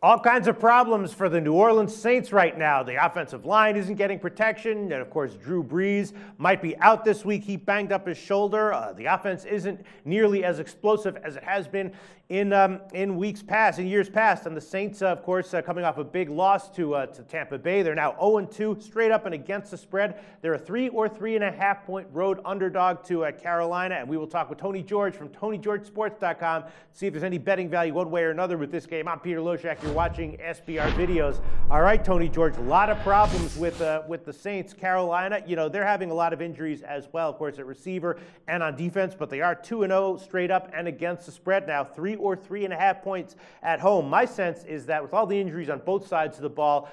All kinds of problems for the New Orleans Saints right now. The offensive line isn't getting protection, and of course, Drew Brees might be out this week. He banged up his shoulder. The offense isn't nearly as explosive as it has been in weeks past, in years past. And the Saints, of course, coming off a big loss to Tampa Bay. They're now 0-2, straight up and against the spread. They're a 3 or 3.5 point road underdog to Carolina. And we will talk with Tony George from TonyGeorgeSports.com, see if there's any betting value one way or another with this game. I'm Peter Loshak. You're watching SBR Videos. All right, Tony George, a lot of problems with the Saints. Carolina, you know, they're having a lot of injuries as well, of course, at receiver and on defense, but they are 2-0 straight up and against the spread now, 3 or 3.5 points at home. My sense is that with all the injuries on both sides of the ball,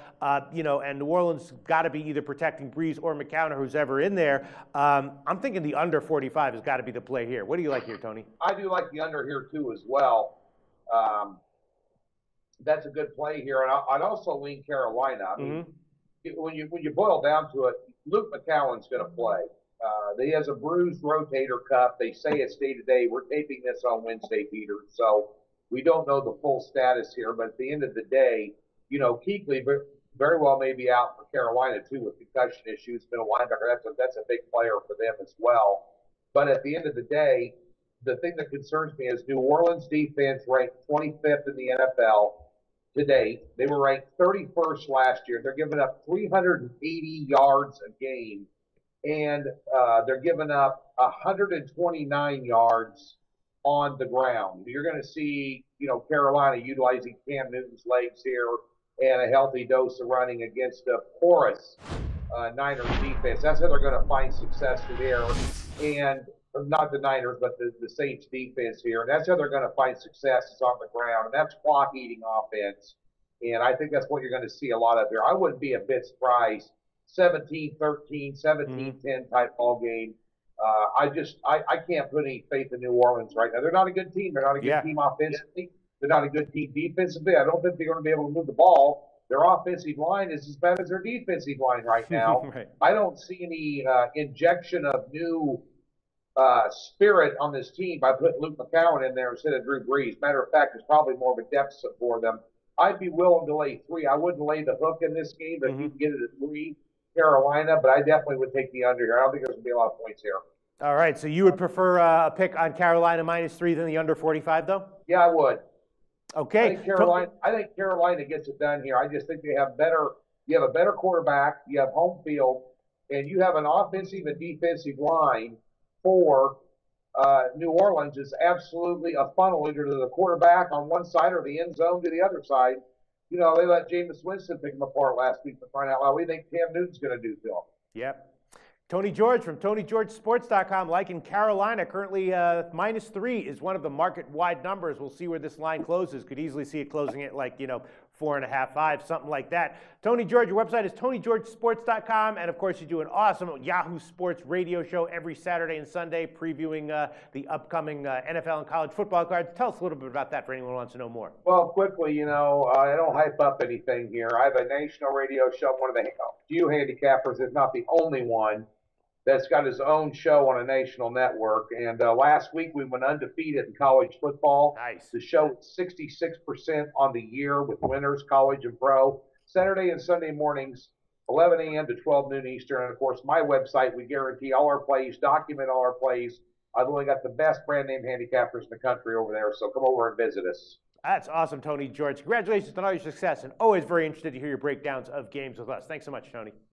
you know, and New Orleans got to be either protecting Brees or McCown or who's ever in there. I'm thinking the under 45 has got to be the play here. What do you like here, Tony? I do like the under here too as well. That's a good play here, and I'd also lean Carolina. I mean, when you boil down to it, Luke McCown's going to play. He has a bruised rotator cuff. They say it's day-to-day. We're taping this on Wednesday, Peter, so we don't know the full status here. But at the end of the day, you know, Kuechly very well may be out for Carolina, too, with concussion issues. Been a linebacker. That's a big player for them as well. But at the end of the day, the thing that concerns me is New Orleans defense ranked 25th in the NFL to date. They were ranked 31st last year. They're giving up 380 yards a game. And they're giving up 129 yards on the ground. You're going to see, you know, Carolina utilizing Cam Newton's legs here and a healthy dose of running against a porous Niners defense. That's how they're going to find success there. And not the Niners, but the Saints defense here. And that's how they're going to find success is on the ground. And that's clock-eating offense. And I think that's what you're going to see a lot of here. I wouldn't be a bit surprised. 17-13, 17-10 type ball game. I can't put any faith in New Orleans right now. They're not a good team. They're not a good team offensively. They're not a good team defensively. I don't think they're going to be able to move the ball. Their offensive line is as bad as their defensive line right now. Right. I don't see any injection of new spirit on this team by putting Luke McCown in there instead of Drew Brees. Matter of fact, it's probably more of a deficit for them. I'd be willing to lay 3. I wouldn't lay the hook in this game, but you can get it at 3. Carolina, but I definitely would take the under here. I don't think there's going to be a lot of points here. All right, so you would prefer a pick on Carolina -3 than the under 45, though? Yeah, I would. Okay. I think Carolina gets it done here. I just think they have better. You have a better quarterback. You have home field, and you have an offensive and defensive line for New Orleans is absolutely a funnel either to the quarterback on one side or the end zone to the other side. You know, they let Jameis Winston pick them apart last week to find out how we think Cam Newton's going to do to them. Yep. Tony George from TonyGeorgeSports.com liking Carolina. Currently -3 is one of the market-wide numbers. We'll see where this line closes. Could easily see it closing at 4.5, 5, something like that. Tony George, your website is TonyGeorgeSports.com. And, of course, you do an awesome Yahoo Sports radio show every Saturday and Sunday previewing the upcoming NFL and college football cards. Tell us a little bit about that for anyone who wants to know more. Well, quickly, you know, I don't hype up anything here. I have a national radio show, one of the few handicappers, if not the only one, that's got his own show on a national network. And last week we went undefeated in college football. Nice. The show is 66% on the year with winners, college and pro. Saturday and Sunday mornings, 11 a.m. to 12 noon Eastern. And, of course, my website, we guarantee all our plays, document all our plays. I've only got the best brand-name handicappers in the country over there, so come over and visit us. That's awesome, Tony George. Congratulations on all your success, and always very interested to hear your breakdowns of games with us. Thanks so much, Tony.